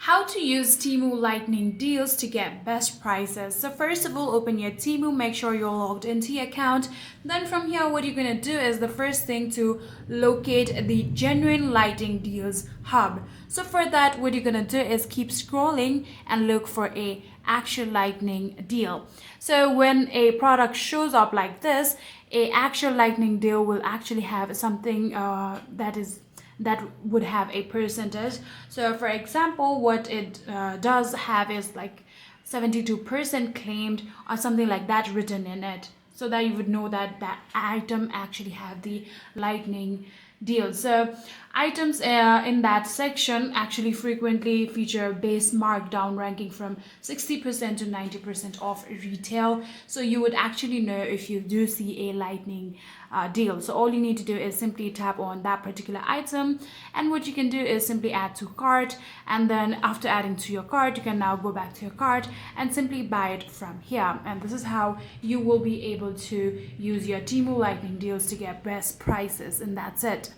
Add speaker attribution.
Speaker 1: How to use Temu Lightning Deals to get best prices. So first of all, open your Temu, make sure you're logged into your account. Then from here, what you're gonna do is the first thing to locate the genuine Lightning Deals hub. So for that, what you're gonna do is keep scrolling and look for a actual Lightning deal. So when a product shows up like this, a actual Lightning deal will actually have something that would have a percentage. So for example, what it does have is like 72% claimed or something like that written in it, so that you would know that that item actually have the lightning deal. So items in that section actually frequently feature base markdown ranking from 60% to 90% off retail. So you would actually know if you do see a lightning deal. So all you need to do is simply tap on that particular item, and what you can do is simply add to cart, and then after adding to your cart, you can now go back to your cart and simply buy it from here. And this is how you will be able to use your Temu Lightning Deals to get best prices, and that's it.